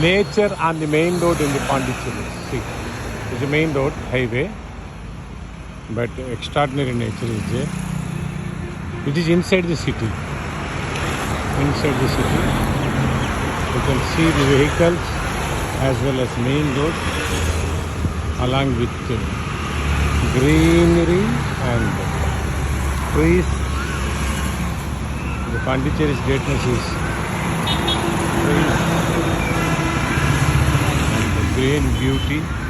nature on the main road in the Pondicherry. See, it's a main road, highway, but extraordinary nature is there. It is inside the city. Inside the city, you can see the vehicles as well as main road, along with greenery and trees. The Pondicherry's greatness is trees and the green beauty.